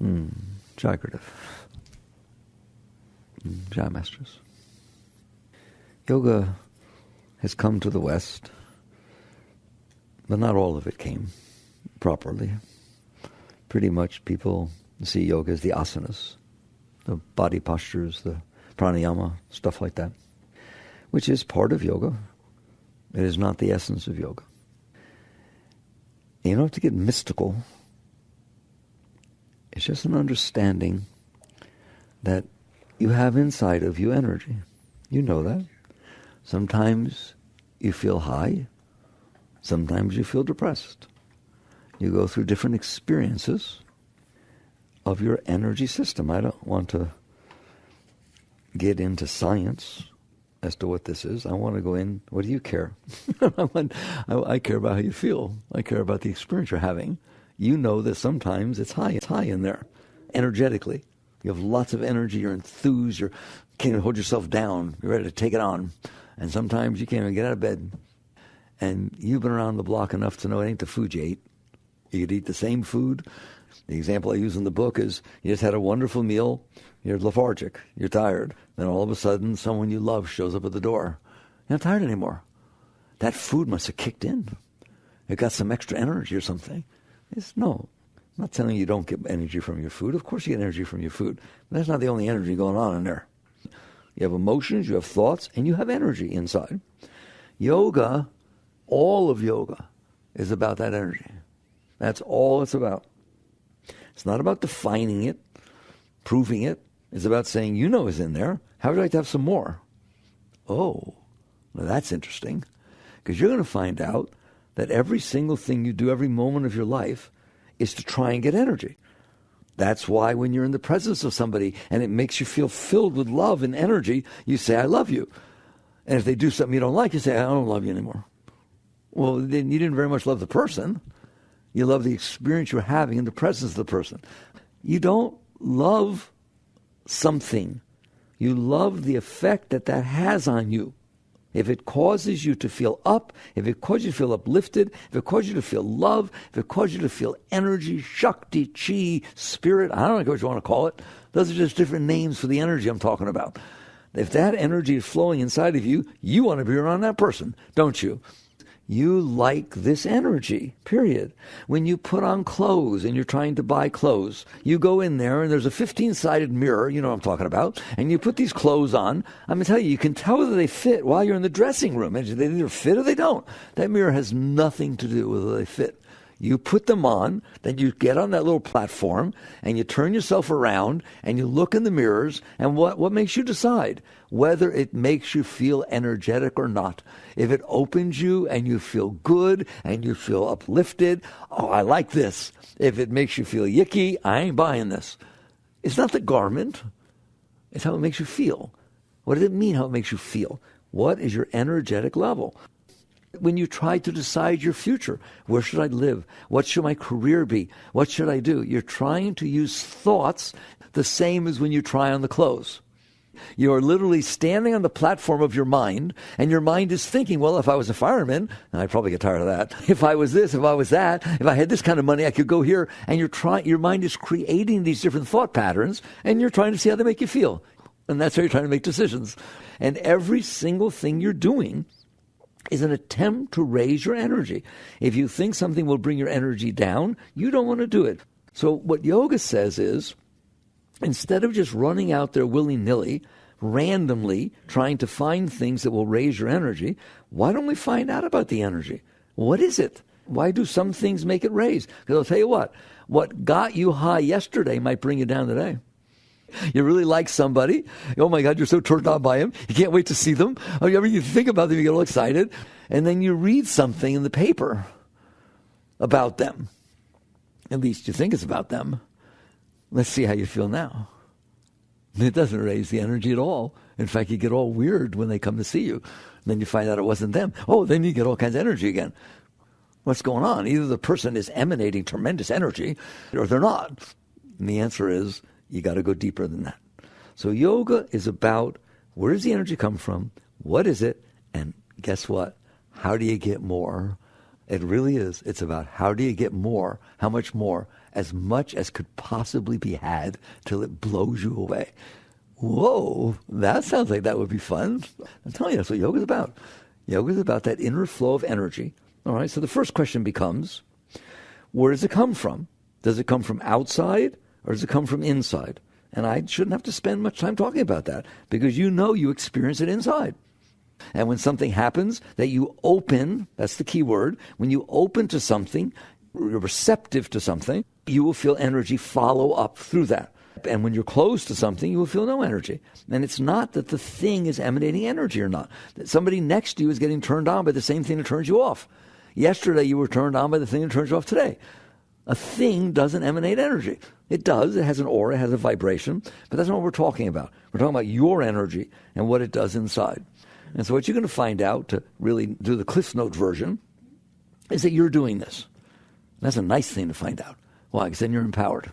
Jagradav. Jai Masters. Yoga has come to the West, but not all of it came properly. Pretty much people see yoga as the asanas, the body postures, the pranayama, stuff like that, which is part of yoga. It is not the essence of yoga. You don't have to get mystical. It's just an understanding that you have inside of you energy. You know that. Sometimes you feel high. Sometimes you feel depressed. You go through different experiences of your energy system. I don't want to get into science as to what this is. I want to go in, what do you care? I care about how you feel. I care about the experience you're having. You know that sometimes it's high in there, energetically. You have lots of energy, you're enthused, you can't hold yourself down, you're ready to take it on. And sometimes you can't even get out of bed. And you've been around the block enough to know it ain't the food you ate. You could eat the same food. The example I use in the book is you just had a wonderful meal, you're lethargic, you're tired. Then all of a sudden someone you love shows up at the door. You're not tired anymore. That food must have kicked in. It got some extra energy or something. No, I'm not telling you don't get energy from your food. Of course you get energy from your food. But that's not the only energy going on in there. You have emotions, you have thoughts, and you have energy inside. Yoga, all of yoga, is about that energy. That's all it's about. It's not about defining it, proving it. It's about saying, you know it's in there. How would you like to have some more? Oh, well, that's interesting. Because you're going to find out that every single thing you do, every moment of your life, is to try and get energy. That's why when you're in the presence of somebody and it makes you feel filled with love and energy, you say, I love you. And if they do something you don't like, you say, I don't love you anymore. Well, then you didn't very much love the person. You love the experience you're having in the presence of the person. You don't love something. You love the effect that has on you. If it causes you to feel up, if it causes you to feel uplifted, if it causes you to feel love, if it causes you to feel energy, shakti, chi, spirit, I don't know what you want to call it. Those are just different names for the energy I'm talking about. If that energy is flowing inside of you, you want to be around that person, don't you? You like this energy, period. When you put on clothes and you're trying to buy clothes, you go in there and there's a 15-sided mirror, you know what I'm talking about, and you put these clothes on. I'm going to tell you, you can tell whether they fit while you're in the dressing room. They either fit or they don't. That mirror has nothing to do with whether they fit. You put them on, then you get on that little platform, and you turn yourself around, and you look in the mirrors, and what makes you decide whether it makes you feel energetic or not? If it opens you, and you feel good, and you feel uplifted, oh, I like this. If it makes you feel yicky, I ain't buying this. It's not the garment. It's how it makes you feel. What does it mean, how it makes you feel? What is your energetic level? When you try to decide your future, where should I live? What should my career be? What should I do? You're trying to use thoughts the same as when you try on the clothes. You're literally standing on the platform of your mind, and your mind is thinking, well, if I was a fireman, and I'd probably get tired of that. If I was this, if I was that, if I had this kind of money, I could go here. And your mind is creating these different thought patterns, and you're trying to see how they make you feel. And that's how you're trying to make decisions. And every single thing you're doing is an attempt to raise your energy. If you think something will bring your energy down, you don't want to do it. So what yoga says is, instead of just running out there willy-nilly, randomly trying to find things that will raise your energy, why don't we find out about the energy? What is it? Why do some things make it raise? Because I'll tell you what got you high yesterday might bring you down today. You really like somebody. Oh my God, you're so turned on by him. You can't wait to see them. Whenever you think about them, you get all excited. And then you read something in the paper about them. At least you think it's about them. Let's see how you feel now. It doesn't raise the energy at all. In fact, you get all weird when they come to see you. And then you find out it wasn't them. Oh, then you get all kinds of energy again. What's going on? Either the person is emanating tremendous energy or they're not. And the answer is, you got to go deeper than that. So yoga is about, where does the energy come from? What is it? And guess what? How do you get more? It really is. It's about how do you get more? How much more? as much as could possibly be had till it blows you away. Whoa, that sounds like that would be fun. I'm telling you, that's what yoga is about. Yoga is about that inner flow of energy. All right, so the first question becomes, where does it come from? Does it come from outside or does it come from inside? And I shouldn't have to spend much time talking about that because you know you experience it inside. And when something happens that you open, that's the key word, when you open to something, you're receptive to something, you will feel energy follow up through that. And when you're closed to something, you will feel no energy. And it's not that the thing is emanating energy or not. That somebody next to you is getting turned on by the same thing that turns you off. Yesterday you were turned on by the thing that turns you off today. A thing doesn't emanate energy. It does. It has an aura, it has a vibration, but that's not what we're talking about. We're talking about your energy and what it does inside. And so what you're going to find out, to really do the Cliff Note version, is that you're doing this. That's a nice thing to find out. Why? Because then you're empowered.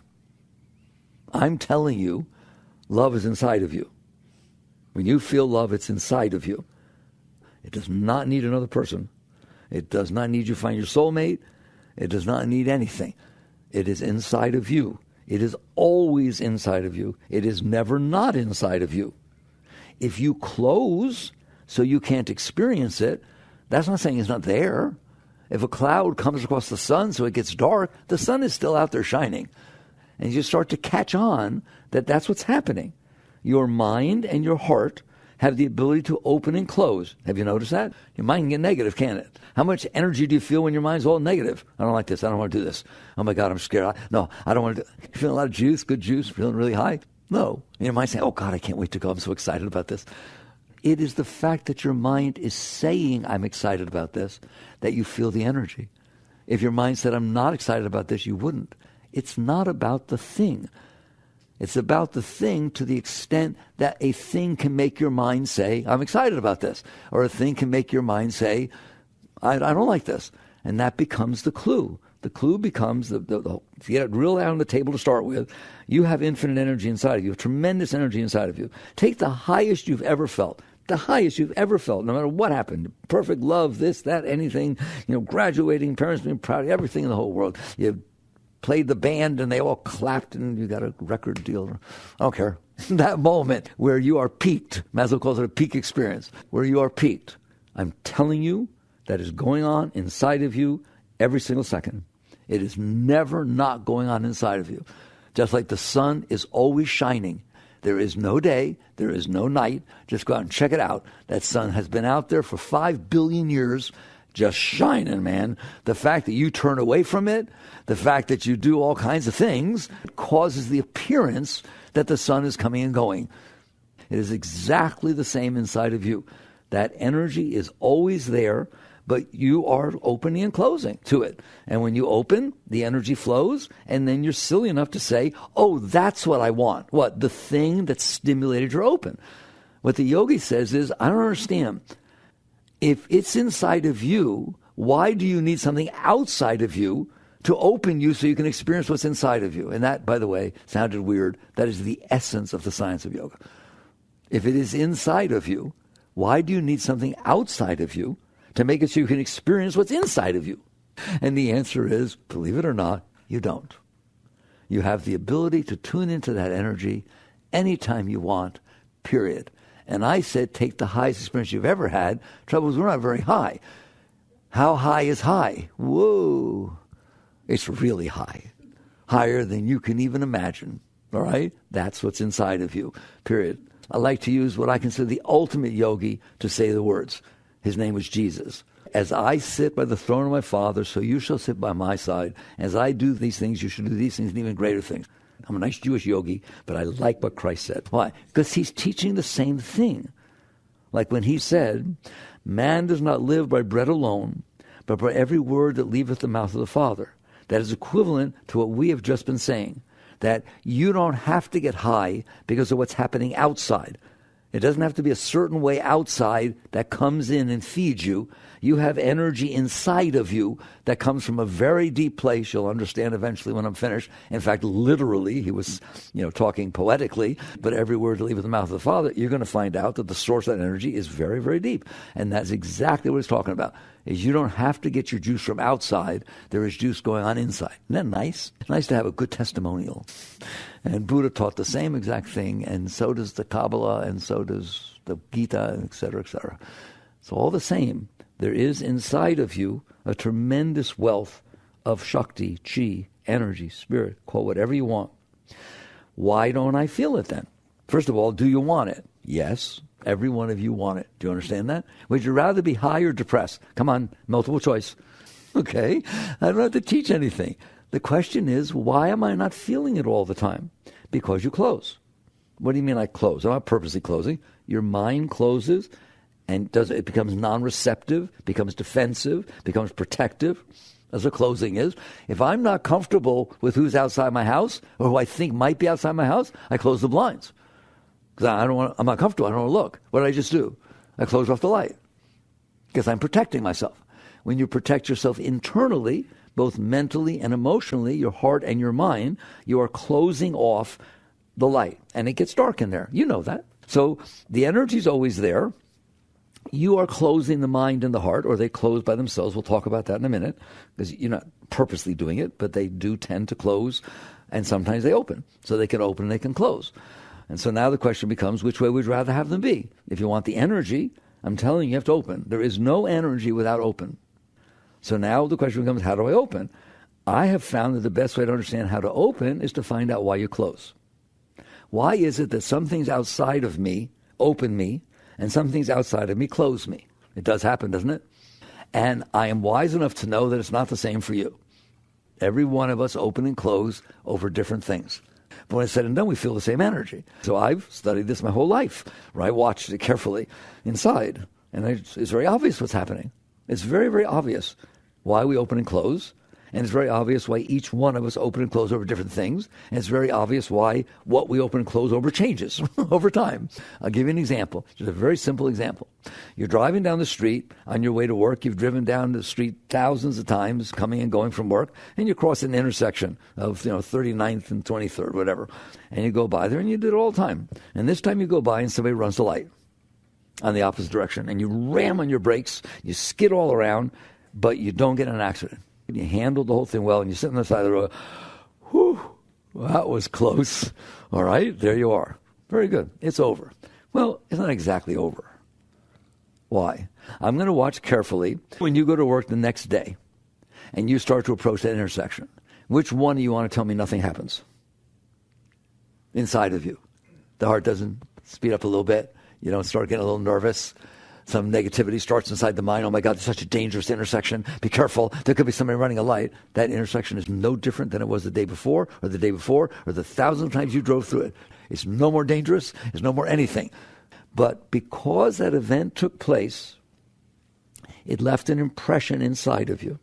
I'm telling you, love is inside of you. When you feel love, it's inside of you. It does not need another person. It does not need you to find your soulmate. It does not need anything. It is inside of you. It is always inside of you. It is never not inside of you. If you close so you can't experience it, that's not saying it's not there. If a cloud comes across the sun so it gets dark, the sun is still out there shining. And you start to catch on that that's what's happening. Your mind and your heart have the ability to open and close. Have you noticed that? Your mind can get negative, can't it? How much energy do you feel when your mind's all negative? I don't like this. I don't want to do this. Oh my God, I'm scared. No, I don't want to do it. You feeling a lot of juice, good juice, feeling really high? No. And your mind's saying, oh God, I can't wait to go. I'm so excited about this. It is the fact that your mind is saying, I'm excited about this, that you feel the energy. If your mind said, I'm not excited about this, you wouldn't. It's not about the thing. It's about the thing to the extent that a thing can make your mind say, I'm excited about this. Or a thing can make your mind say, I don't like this. And that becomes the clue. The clue becomes, if you get it real out on the table to start with, you have infinite energy inside of you, tremendous energy inside of you. Take the highest you've ever felt. The highest you've ever felt, no matter what happened. Perfect love, this, that, anything, graduating, parents being proud, everything in the whole world. You played the band and they all clapped and you got a record deal. I don't care. That moment where you are peaked, Maslow calls it a peak experience, where you are peaked. I'm telling you, that is going on inside of you every single second. It is never not going on inside of you. Just like the sun is always shining. There is no day, there is no night. Just go out and check it out. That sun has been out there for 5 billion years, just shining, man. The fact that you turn away from it, the fact that you do all kinds of things, causes the appearance that the sun is coming and going. It is exactly the same inside of you. That energy is always there, but you are opening and closing to it. And when you open, the energy flows, and then you're silly enough to say, oh, that's what I want. What? The thing that stimulated your open. What the yogi says is, I don't understand. If it's inside of you, why do you need something outside of you to open you so you can experience what's inside of you? And that, by the way, sounded weird. That is the essence of the science of yoga. If it is inside of you, why do you need something outside of you to make it so you can experience what's inside of you? And the answer is, believe it or not, you don't. You have the ability to tune into that energy anytime you want, period. And I said, take the highest experience you've ever had. Trouble is, we're not very high. How high is high? Whoa. It's really high. Higher than you can even imagine. All right? That's what's inside of you, period. I like to use what I consider the ultimate yogi to say the words. His name was Jesus. As I sit by the throne of my Father, so you shall sit by my side. As I do these things, you should do these things and even greater things. I'm a nice Jewish yogi, but I like what Christ said. Why? Because he's teaching the same thing. Like when he said, man does not live by bread alone, but by every word that leaveth the mouth of the Father. That is equivalent to what we have just been saying, that you don't have to get high because of what's happening outside. It doesn't have to be a certain way outside that comes in and feeds you. You have energy inside of you that comes from a very deep place. You'll understand eventually when I'm finished. In fact, literally, he was, talking poetically, but every word to leave with the mouth of the Father, you're going to find out that the source of that energy is very, very deep. And that's exactly what he's talking about, is you don't have to get your juice from outside. There is juice going on inside. Isn't that nice? It's nice to have a good testimonial. And Buddha taught the same exact thing, and so does the Kabbalah, and so does the Gita, et cetera, et cetera. It's all the same. There is inside of you a tremendous wealth of Shakti, Chi, energy, spirit, call whatever you want. Why don't I feel it then? First of all, do you want it? Yes, every one of you want it. Do you understand that? Would you rather be high or depressed? Come on, multiple choice. Okay, I don't have to teach anything. The question is, why am I not feeling it all the time? Because you close. What do you mean I close? I'm not purposely closing. Your mind closes, and it becomes non-receptive, becomes defensive, becomes protective, as a closing is. If I'm not comfortable with who's outside my house, or who I think might be outside my house, I close the blinds. Because I'm not comfortable, I don't want to look. What did I just do? I close off the light. Because I'm protecting myself. When you protect yourself internally, both mentally and emotionally, your heart and your mind, you are closing off the light. And it gets dark in there. You know that. So the energy's always there. You are closing the mind and the heart, or they close by themselves. We'll talk about that in a minute, because you're not purposely doing it, but they do tend to close, and sometimes they open. So they can open and they can close. And so now the question becomes, which way would you rather have them be? If you want the energy, I'm telling you, you have to open. There is no energy without open. So now the question becomes, how do I open? I have found that the best way to understand how to open is to find out why you close. Why is it that some things outside of me open me, and some things outside of me close me? It does happen, doesn't it? And I am wise enough to know that it's not the same for you. Every one of us open and close over different things. But when it's said and done, we feel the same energy. So I've studied this my whole life, where I watched it carefully inside. And it's very obvious what's happening. It's very, very obvious why we open and close. And it's very obvious why each one of us open and close over different things. And it's very obvious why what we open and close over changes over time. I'll give you an example, just a very simple example. You're driving down the street on your way to work. You've driven down the street thousands of times coming and going from work, and you cross an intersection of 39th and 23rd, whatever. And you go by there, and you do it all the time. And this time you go by and somebody runs the light on the opposite direction, and you ram on your brakes, you skid all around, but you don't get in an accident. You handled the whole thing well, and you sit on the side of the road. Whew, well, that was close. All right, there you are. Very good. It's over. Well, it's not exactly over. Why? I'm going to watch carefully when you go to work the next day, and you start to approach that intersection. Which one do you want to tell me nothing happens? Inside of you. The heart doesn't speed up a little bit. You don't start getting a little nervous. Some negativity starts inside the mind. Oh my God, it's such a dangerous intersection. Be careful. There could be somebody running a light. That intersection is no different than it was the day before, or the day before, or the thousand times you drove through it. It's no more dangerous. It's no more anything. But because that event took place, it left an impression inside of you.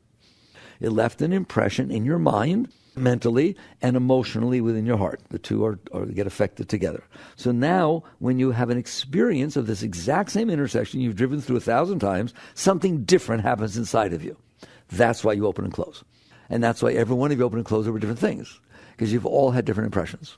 It left an impression in your mind, mentally and emotionally within your heart. The two are get affected together. So now, when you have an experience of this exact same intersection you've driven through 1,000 times, something different happens inside of you. That's why you open and close. And that's why every one of you open and close over different things. Because you've all had different impressions.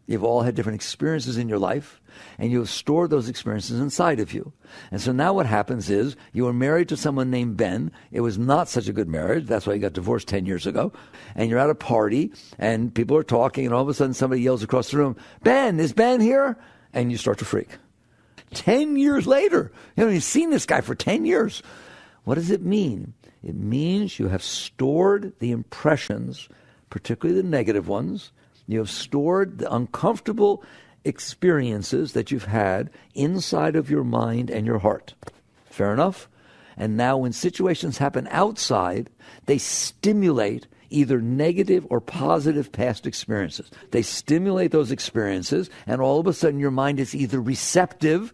You've all had different experiences in your life, and you have stored those experiences inside of you. And so now what happens is, you were married to someone named Ben. It was not such a good marriage. That's why you got divorced 10 years ago. And you're at a party, and people are talking, and all of a sudden somebody yells across the room, "Ben, is Ben here?" And you start to freak. 10 years later. You've seen this guy for 10 years. What does it mean? It means you have stored the impressions, particularly the negative ones. You have stored the uncomfortable experiences that you've had inside of your mind and your heart. Fair enough? And now when situations happen outside, they stimulate either negative or positive past experiences. They stimulate those experiences, and all of a sudden your mind is either receptive,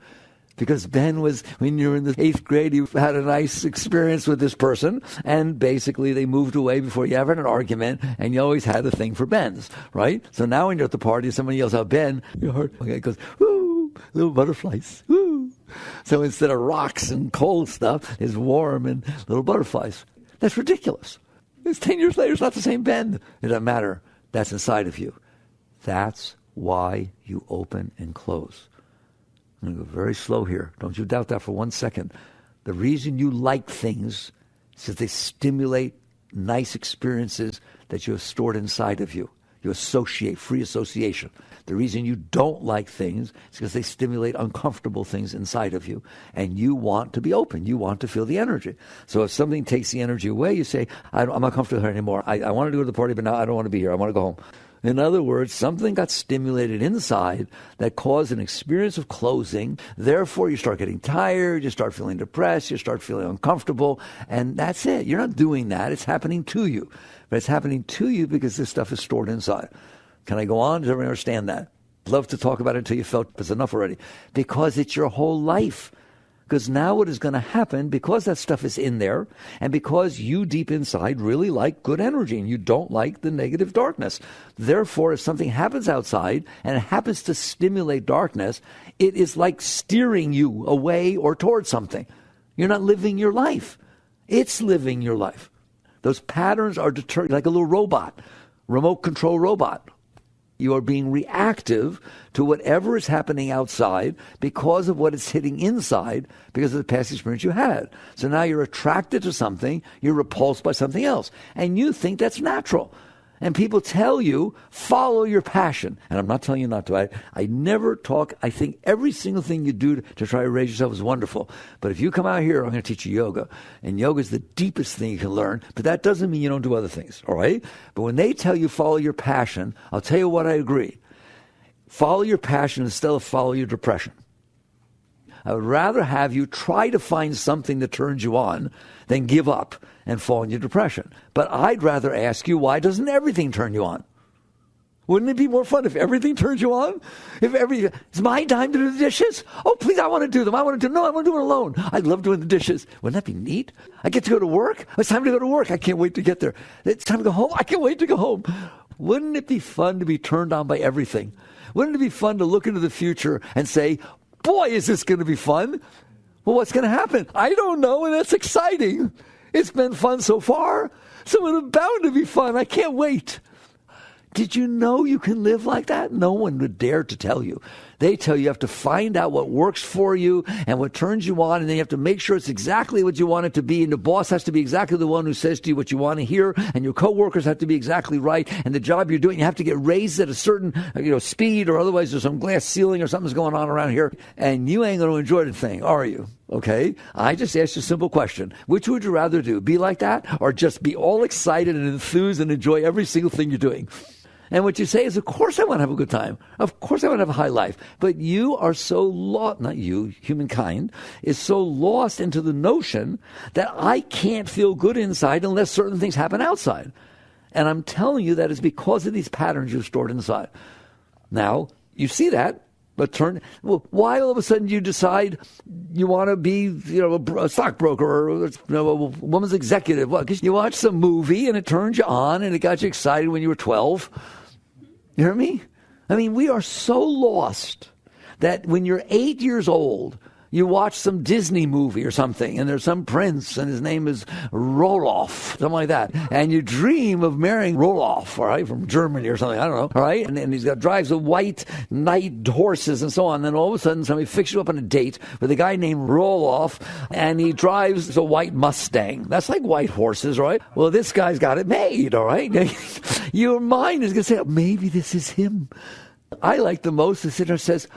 because Ben was, when you were in the 8th grade, you had a nice experience with this person, and basically they moved away before you ever had an argument, and you always had a thing for Ben's, right? So now when you're at the party, somebody yells out, "Ben," your heart goes, "woo." little butterflies. Woo. So instead of rocks and cold stuff, it's warm and little butterflies. That's ridiculous. It's 10 years later, it's not the same bend. It doesn't matter. That's inside of you. That's why you open and close. I'm going to go very slow here. Don't you doubt that for 1 second. The reason you like things is that they stimulate nice experiences that you have stored inside of you. You associate, free association. The reason you don't like things is because they stimulate uncomfortable things inside of you. And you want to be open. You want to feel the energy. So if something takes the energy away, you say, I'm not comfortable here anymore. I wanted to go to the party, but now I don't want to be here. I want to go home. In other words, something got stimulated inside that caused an experience of closing. Therefore, you start getting tired, you start feeling depressed, you start feeling uncomfortable, and that's it. You're not doing that. It's happening to you. But it's happening to you because this stuff is stored inside. Can I go on? Does everyone understand that? Love to talk about it until you felt it's enough already. Because it's your whole life. Because now what is going to happen, because that stuff is in there, and because you deep inside really like good energy and you don't like the negative darkness. Therefore, if something happens outside and it happens to stimulate darkness, it is like steering you away or towards something. You're not living your life. It's living your life. Those patterns are determined like a little robot, remote control robot. You are being reactive to whatever is happening outside because of what is hitting inside because of the past experience you had. So now you're attracted to something, you're repulsed by something else, and you think that's natural. And people tell you, follow your passion. And I'm not telling you not to. I never talk. I think every single thing you do to try to raise yourself is wonderful. But if you come out here, I'm going to teach you yoga. And yoga is the deepest thing you can learn. But that doesn't mean you don't do other things, all right? But when they tell you follow your passion, I'll tell you what I agree. Follow your passion instead of follow your depression. I would rather have you try to find something that turns you on than give up and fall into depression. But I'd rather ask you, why doesn't everything turn you on? Wouldn't it be more fun if everything turns you on? It's my time to do the dishes? Oh, please, I want to do them. No, I want to do it alone. I love doing the dishes. Wouldn't that be neat? I get to go to work. It's time to go to work. I can't wait to get there. It's time to go home. I can't wait to go home. Wouldn't it be fun to be turned on by everything? Wouldn't it be fun to look into the future and say, boy, is this going to be fun? Well, what's going to happen? I don't know, and that's exciting. It's been fun so far, so it's bound to be fun. I can't wait. Did you know you can live like that? No one would dare to tell you. They tell you have to find out what works for you and what turns you on, and then you have to make sure it's exactly what you want it to be, and the boss has to be exactly the one who says to you what you want to hear, and your coworkers have to be exactly right, and the job you're doing, you have to get raised at a certain speed, or otherwise there's some glass ceiling or something's going on around here, and you ain't going to enjoy the thing, are you? Okay? I just asked you a simple question. Which would you rather do? Be like that, or just be all excited and enthused and enjoy every single thing you're doing? And what you say is, of course I want to have a good time. Of course I want to have a high life. But you are so lost, not you, humankind, is so lost into the notion that I can't feel good inside unless certain things happen outside. And I'm telling you that is because of these patterns you've stored inside. Now, you see that, but why all of a sudden you decide you want to be, a stockbroker or a woman's executive? Well, because you watched some movie and it turned you on and it got you excited when you were 12. You hear me? I mean, we are so lost that when you're 8 years old, you watch some Disney movie or something, and there's some prince, and his name is Roloff, something like that. And you dream of marrying Roloff, all right, from Germany or something, I don't know, all right? And he's drives a white knight horses and so on. And then all of a sudden, somebody fixes you up on a date with a guy named Roloff, and he drives a white Mustang. That's like white horses, right? Well, this guy's got it made, all right? Your mind is going to say, maybe this is him. I like the most the sitter says,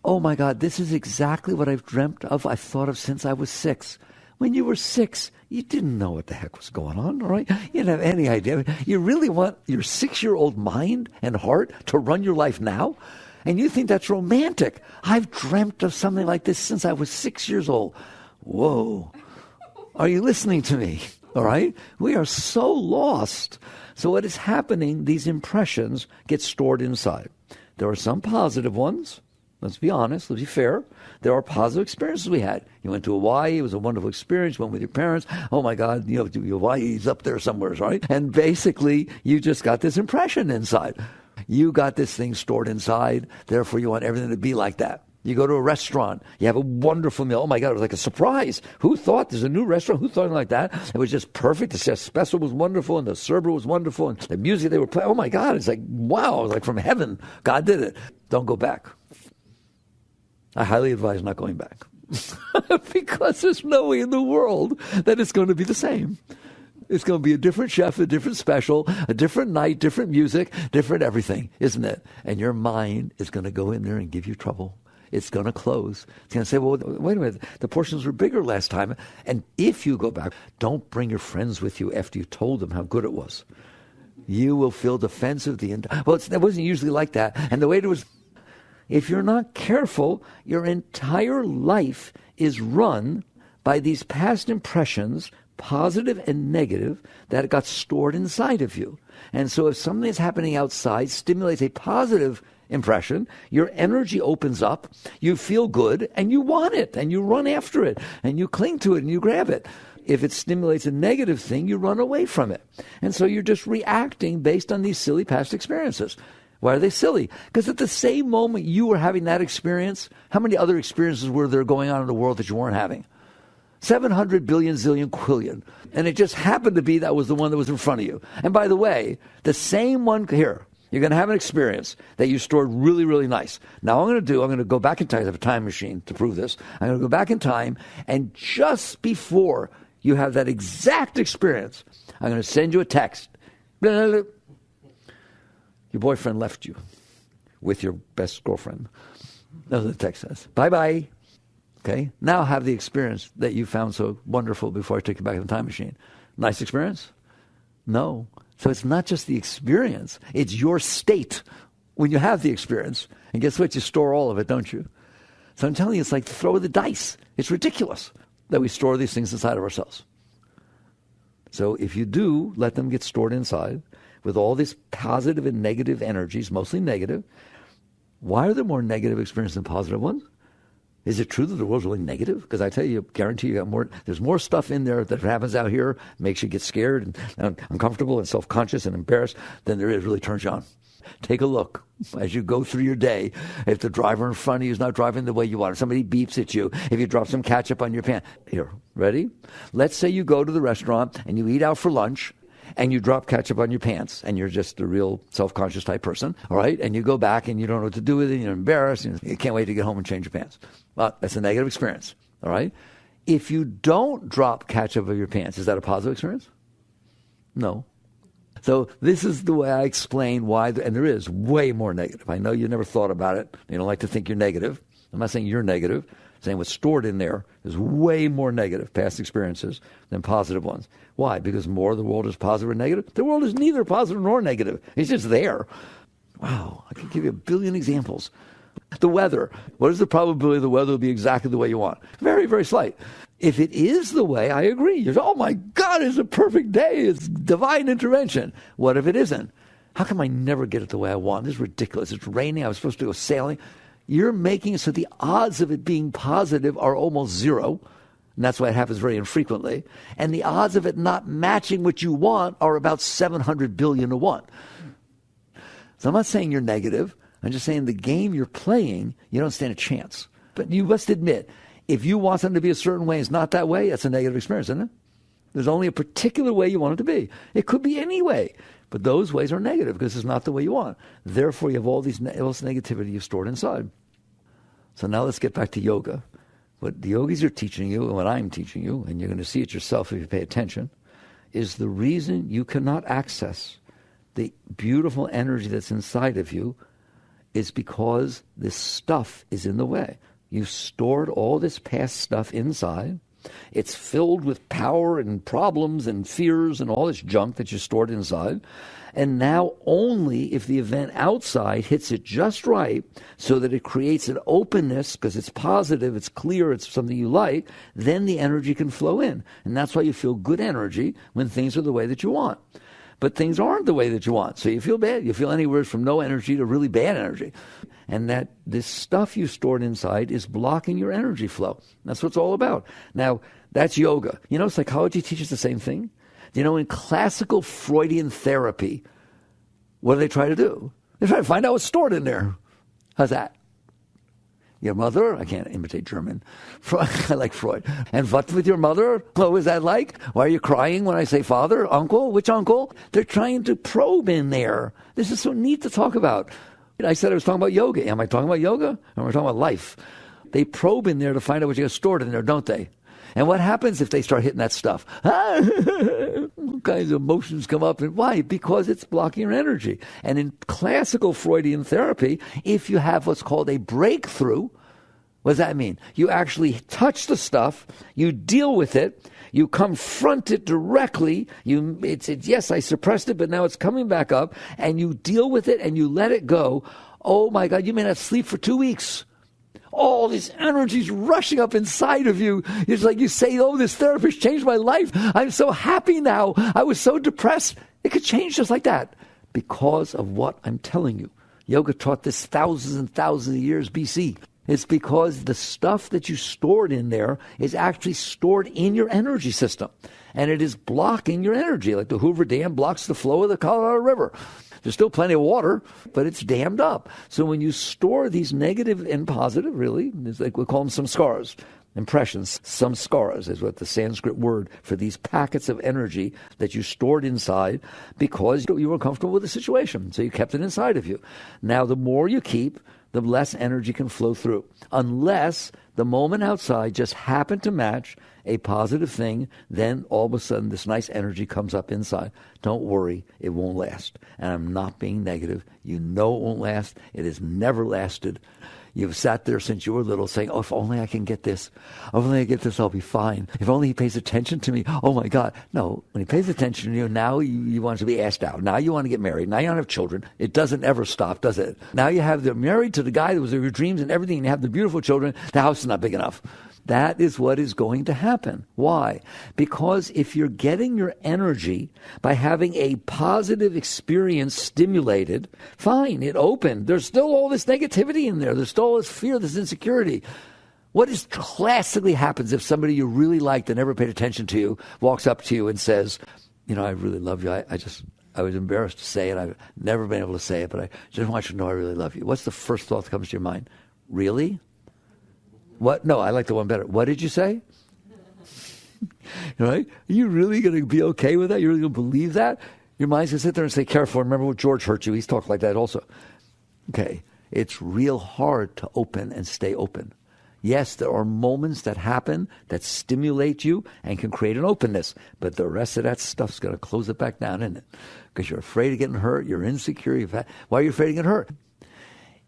oh my God, this is exactly what I've dreamt of, I've thought of since I was 6. When you were 6, you didn't know what the heck was going on, all right? You didn't have any idea. You really want your 6-year-old mind and heart to run your life now? And you think that's romantic. I've dreamt of something like this since I was 6 years old. Whoa. Are you listening to me? All right? We are so lost. So what is happening, these impressions get stored inside. There are some positive ones. Let's be honest. Let's be fair. There are positive experiences we had. You went to Hawaii. It was a wonderful experience. You went with your parents. Oh, my God, Hawaii's up there somewhere, right? And basically, you just got this impression inside. You got this thing stored inside. Therefore, you want everything to be like that. You go to a restaurant, you have a wonderful meal. Oh my God, it was like a surprise. Who thought there's a new restaurant? Who thought like that? It was just perfect. The espresso was wonderful and the server was wonderful and the music they were playing. Oh my God, it's like, wow, it was like from heaven. God did it. Don't go back. I highly advise not going back. Because there's no way in the world that it's going to be the same. It's going to be a different chef, a different special, a different night, different music, different everything, isn't it? And your mind is going to go in there and give you trouble. It's going to close. It's going to say, well, wait a minute, the portions were bigger last time. And if you go back, don't bring your friends with you after you told them how good it was. You will feel defensive the entire. Well, it wasn't usually like that. And the way it was, if you're not careful, your entire life is run by these past impressions, positive and negative, that got stored inside of you. And so if something is happening outside stimulates a positive impression, your energy opens up, you feel good, and you want it, and you run after it, and you cling to it, and you grab it. If it stimulates a negative thing, you run away from it. And so you're just reacting based on these silly past experiences. Why are they silly? Because at the same moment you were having that experience, how many other experiences were there going on in the world that you weren't having? 700 billion, zillion, quillion. And it just happened to be that was the one that was in front of you. And by the way, the same one here, you're going to have an experience that you stored really, really nice. Now I'm going to go back in time. I have a time machine to prove this. I'm going to go back in time, and just before you have that exact experience, I'm going to send you a text. Your boyfriend left you with your best girlfriend. That's what the text says. Bye-bye. Okay? Now have the experience that you found so wonderful before I took you back in the time machine. Nice experience? No. So it's not just the experience. It's your state when you have the experience. And guess what? You store all of it, don't you? So I'm telling you, it's like throw the dice. It's ridiculous that we store these things inside of ourselves. So if you do let them get stored inside with all these positive and negative energies, mostly negative, why are there more negative experiences than positive ones? Is it true that the world's really negative? Because I tell you, guarantee you got more. There's more stuff in there that happens out here, makes you get scared and uncomfortable and self-conscious and embarrassed, than there is really turns you on. Take a look as you go through your day. If the driver in front of you is not driving the way you want, if somebody beeps at you, if you drop some ketchup on your pants. Here, ready? Let's say you go to the restaurant and you eat out for lunch, and you drop ketchup on your pants, and you're just a real self-conscious type person, all right? And you go back, and you don't know what to do with it, and you're embarrassed, and you can't wait to get home and change your pants. Well, that's a negative experience, all right? If you don't drop ketchup on your pants, is that a positive experience? No. So this is the way I explain why, and there is way more negative. I know you never thought about it. You don't like to think you're negative. I'm not saying you're negative. I'm saying what's stored in there is way more negative past experiences than positive ones. Why? Because more of the world is positive or negative? The world is neither positive nor negative. It's just there. Wow, I can give you a billion examples. The weather. What is the probability the weather will be exactly the way you want? Very, very slight. If it is the way, I agree. You're, oh my God, it's a perfect day. It's divine intervention. What if it isn't? How come I never get it the way I want? This is ridiculous. It's raining. I was supposed to go sailing. You're making it so the odds of it being positive are almost zero. And that's why it happens very infrequently. And the odds of it not matching what you want are about 700 billion to 1. So I'm not saying you're negative. I'm just saying the game you're playing, you don't stand a chance. But you must admit, if you want something to be a certain way, it's not that way, that's a negative experience, isn't it? There's only a particular way you want it to be. It could be any way. But those ways are negative because it's not the way you want. Therefore, you have all this negativity you've stored inside. So now let's get back to yoga. What the yogis are teaching you and what I'm teaching you, and you're going to see it yourself if you pay attention, is the reason you cannot access the beautiful energy that's inside of you is because this stuff is in the way. You've stored all this past stuff inside. It's filled with power and problems and fears and all this junk that you stored inside. And now only if the event outside hits it just right so that it creates an openness because it's positive, it's clear, it's something you like, then the energy can flow in. And that's why you feel good energy when things are the way that you want. But things aren't the way that you want. So you feel bad. You feel anywhere from no energy to really bad energy. And that this stuff you stored inside is blocking your energy flow. That's what it's all about. Now, that's yoga. You know, psychology teaches the same thing. You know, in classical Freudian therapy, what do they try to do? They try to find out what's stored in there. How's that? Your mother? I can't imitate German. I like Freud. And what with your mother? What was that like? Why are you crying when I say father? Uncle? Which uncle? They're trying to probe in there. This is so neat to talk about. I said I was talking about yoga. Am I talking about yoga? Or am I talking about life? They probe in there to find out what you got stored in there, don't they? And what happens if they start hitting that stuff? All kinds of emotions come up. And why? Because it's blocking your energy. And in classical Freudian therapy, if you have what's called a breakthrough, what does that mean? You actually touch the stuff, you deal with it, you confront it directly. It's yes, I suppressed it, but now it's coming back up, and you deal with it and you let it go. Oh my God, you may not sleep for 2 weeks. All this energy's rushing up inside of you. It's like you say, oh, this therapist changed my life. I'm so happy now. I was so depressed. It could change just like that because of what I'm telling you. Yoga taught this thousands and thousands of years BC. It's because the stuff that you stored in there is actually stored in your energy system. And it is blocking your energy, like the Hoover Dam blocks the flow of the Colorado River. There's still plenty of water, but it's dammed up. So when you store these negative and positive, really, it's like we call them samskaras, impressions. Samskaras is what the Sanskrit word for these packets of energy that you stored inside because you were comfortable with the situation. So you kept it inside of you. Now, the more you keep, the less energy can flow through, unless the moment outside just happened to match a positive thing, then all of a sudden this nice energy comes up inside. Don't worry, it won't last. And I'm not being negative. You know it won't last. It has never lasted. You've sat there since you were little saying, oh, if only I can get this. If only I get this, I'll be fine. If only he pays attention to me. Oh, my God. No, when he pays attention to you, now you want to be asked out. Now you want to get married. Now you want to have children. It doesn't ever stop, does it? Now you're married to the guy that was in your dreams and everything, and you have the beautiful children. The house is not big enough. That is what is going to happen. Why? Because if you're getting your energy by having a positive experience stimulated, fine, it opened. There's still all this negativity in there. There's still all this fear, this insecurity. What is classically happens if somebody you really liked and never paid attention to you walks up to you and says, you know, I really love you. I was embarrassed to say it. I've never been able to say it, but I just want you to know I really love you. What's the first thought that comes to your mind? Really? What? No, I like the one better. What did you say? Right? Are you really going to be okay with that? You're really going to believe that? Your mind's going to sit there and say, careful. Remember what George hurt you. He's talked like that also. Okay. It's real hard to open and stay open. Yes, there are moments that happen that stimulate you and can create an openness. But the rest of that stuff's going to close it back down, isn't it? Because you're afraid of getting hurt. You're insecure. Why are you afraid of getting hurt?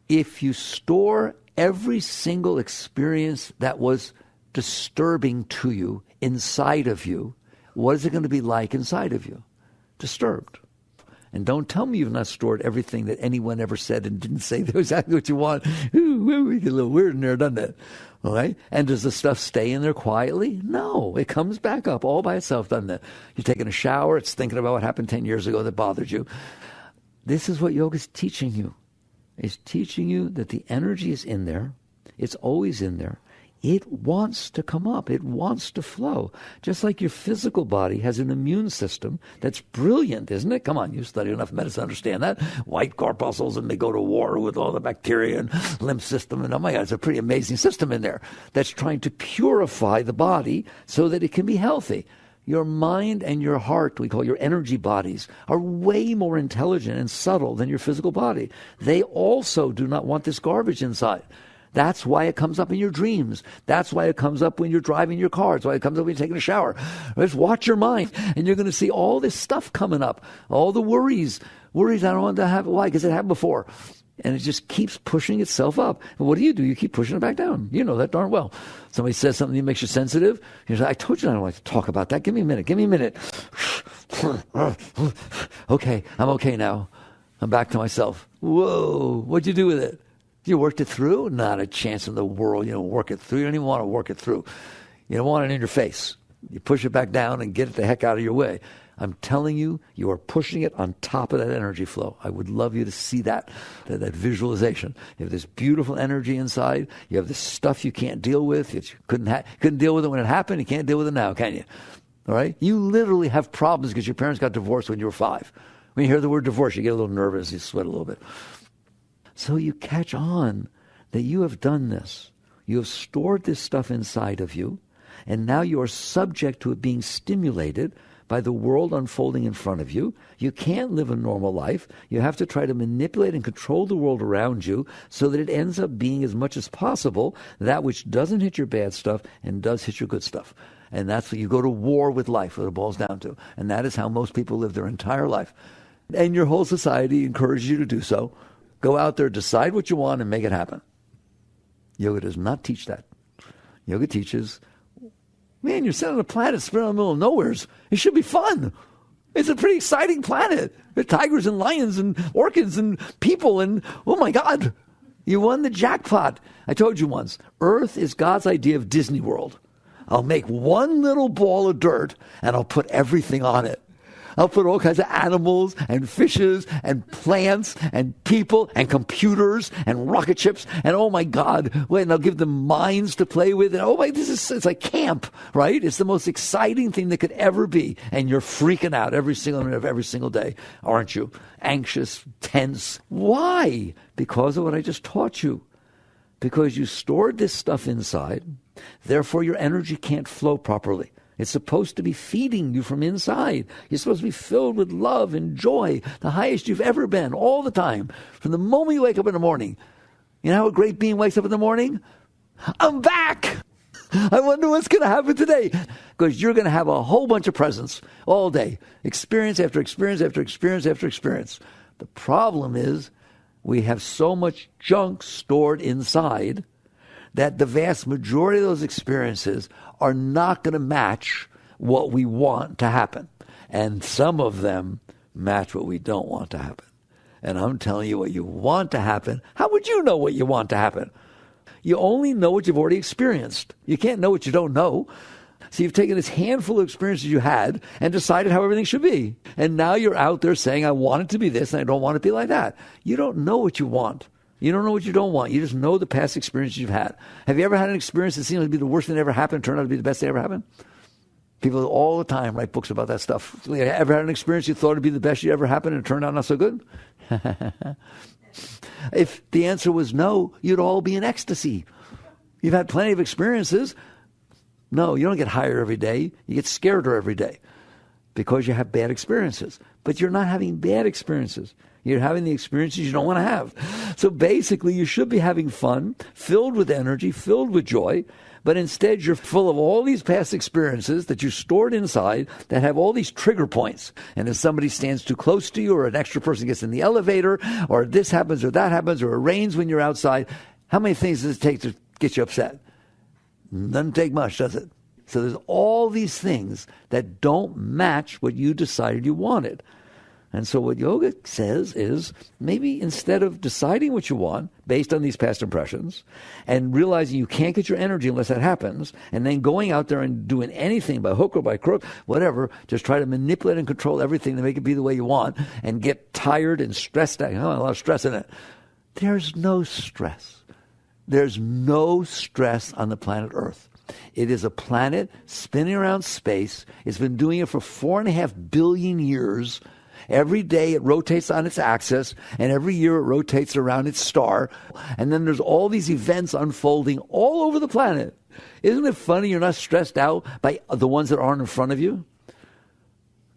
If you store every single experience that was disturbing to you inside of you, what is it going to be like inside of you? Disturbed. And don't tell me you've not stored everything that anyone ever said and didn't say exactly what you want. Ooh, we get a little weird in there, doesn't it? All right? And does the stuff stay in there quietly? No. It comes back up all by itself, doesn't it? You're taking a shower, it's thinking about what happened 10 years ago that bothered you. This is what yoga is teaching you. It's teaching you that the energy is in there. It's always in there. It wants to come up. It wants to flow. Just like your physical body has an immune system that's brilliant, isn't it? Come on, you studied enough medicine to understand that. White corpuscles, and they go to war with all the bacteria and lymph system. And oh my God, it's a pretty amazing system in there that's trying to purify the body so that it can be healthy. Your mind and your heart, we call your energy bodies, are way more intelligent and subtle than your physical body. They also do not want this garbage inside. That's why it comes up in your dreams. That's why it comes up when you're driving your car. That's why it comes up when you're taking a shower. Just watch your mind, and you're going to see all this stuff coming up, all the worries. Worries I don't want to have. Why? Because it happened before. And it just keeps pushing itself up. And what do? You keep pushing it back down. You know that darn well. Somebody says something that makes you sensitive. You say, I told you I don't like to talk about that. Give me a minute. Give me a minute. Okay, I'm okay now. I'm back to myself. Whoa, what'd you do with it? You worked it through? Not a chance in the world. You don't work it through. You don't even want to work it through. You don't want it in your face. You push it back down and get it the heck out of your way. I'm telling you, you are pushing it on top of that energy flow. I would love you to see that visualization. You have this beautiful energy inside. You have this stuff you can't deal with. You couldn't deal with it when it happened. You can't deal with it now, can you? All right? You literally have problems because your parents got divorced when you were 5. When you hear the word divorce, you get a little nervous. You sweat a little bit. So you catch on that you have done this. You have stored this stuff inside of you, and now you are subject to it being stimulated by the world unfolding in front of you. You can't live a normal life. You have to try to manipulate and control the world around you so that it ends up being, as much as possible, that which doesn't hit your bad stuff and does hit your good stuff. And that's what you go to war with life, what it boils down to. And that is how most people live their entire life. And your whole society encourages you to do so. Go out there, decide what you want, and make it happen. Yoga does not teach that. Yoga teaches, man, you're sitting on a planet spread in the middle of nowheres. It should be fun. It's a pretty exciting planet. There are tigers and lions and orchids and people and, oh my God, you won the jackpot. I told you once, Earth is God's idea of Disney World. I'll make one little ball of dirt and I'll put everything on it. I'll put all kinds of animals and fishes and plants and people and computers and rocket ships and, oh my God, and I'll give them mines to play with. And oh my, it's like camp, right? It's the most exciting thing that could ever be. And you're freaking out every single minute of every single day, aren't you? Anxious, tense. Why? Because of what I just taught you. Because you stored this stuff inside, therefore your energy can't flow properly. It's supposed to be feeding you from inside. You're supposed to be filled with love and joy, the highest you've ever been, all the time. From the moment you wake up in the morning. You know how a great being wakes up in the morning? I'm back! I wonder what's going to happen today. Because you're going to have a whole bunch of presents all day. Experience after experience after experience after experience. The problem is we have so much junk stored inside that the vast majority of those experiences are not going to match what we want to happen. And some of them match what we don't want to happen. And I'm telling you what you want to happen. How would you know what you want to happen? You only know what you've already experienced. You can't know what you don't know. So you've taken this handful of experiences you had and decided how everything should be. And now you're out there saying, I want it to be this and I don't want it to be like that. You don't know what you want. You don't know what you don't want. You just know the past experiences you've had. Have you ever had an experience that seemed to be the worst thing that ever happened, turned out to be the best thing that ever happened? People all the time write books about that stuff. You ever had an experience you thought would be the best you ever happened and it turned out not so good? If the answer was no, you'd all be in ecstasy. You've had plenty of experiences. No, you don't get higher every day. You get scareder every day because you have bad experiences. But you're not having bad experiences. You're having the experiences you don't want to have. So basically, you should be having fun, filled with energy, filled with joy, but instead you're full of all these past experiences that you stored inside that have all these trigger points. And if somebody stands too close to you, or an extra person gets in the elevator, or this happens or that happens, or it rains when you're outside, how many things does it take to get you upset? Doesn't take much, does it? So there's all these things that don't match what you decided you wanted. And so what yoga says is maybe instead of deciding what you want based on these past impressions and realizing you can't get your energy unless that happens, and then going out there and doing anything by hook or by crook, whatever, just try to manipulate and control everything to make it be the way you want and get tired and stressed out. A lot of stress in it. There's no stress. There's no stress on the planet Earth. It is a planet spinning around space. It's been doing it for 4.5 billion years. Every day it rotates on its axis, and every year it rotates around its star. And then there's all these events unfolding all over the planet. Isn't it funny you're not stressed out by the ones that aren't in front of you?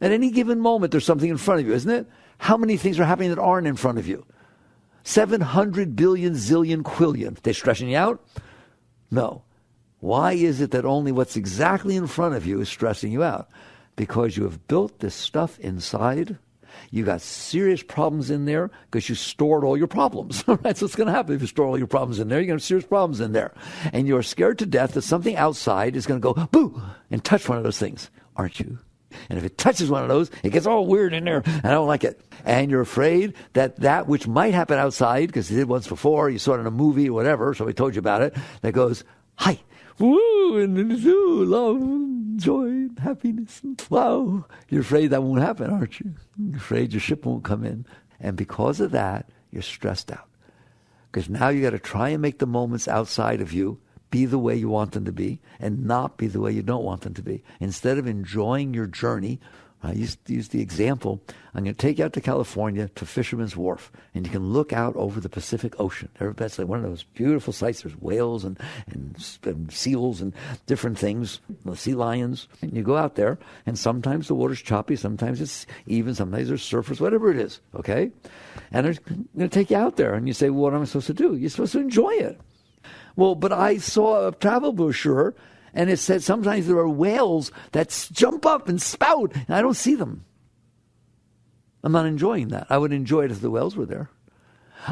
At any given moment, there's something in front of you, isn't it? How many things are happening that aren't in front of you? 700 billion zillion quillion. They're stressing you out? No. Why is it that only what's exactly in front of you is stressing you out? Because you have built this stuff inside. You got serious problems in there because you stored all your problems. That's what's going to happen if you store all your problems in there. You're going to have serious problems in there. And you're scared to death that something outside is going to go, boo, and touch one of those things, aren't you? And if it touches one of those, it gets all weird in there, and I don't like it. And you're afraid that that which might happen outside, because you did once before, you saw it in a movie or whatever, so we told you about it, that goes, hi, woo, and ooh, love, joy, happiness. Wow. You're afraid that won't happen, aren't you? You're afraid your ship won't come in. And because of that, you're stressed out. Because now you got to try and make the moments outside of you be the way you want them to be and not be the way you don't want them to be. Instead of enjoying your journey, I used to use the example, I'm going to take you out to California to Fisherman's Wharf, and you can look out over the Pacific Ocean. Everybody's like one of those beautiful sights. There's whales and seals and different things, sea lions. And you go out there, and sometimes the water's choppy, sometimes it's even, sometimes there's surfers, whatever it is, okay? And they're going to take you out there, and you say, well, what am I supposed to do? You're supposed to enjoy it. Well, but I saw a travel brochure, and it said sometimes there are whales that jump up and spout, and I don't see them. I'm not enjoying that. I would enjoy it if the whales were there.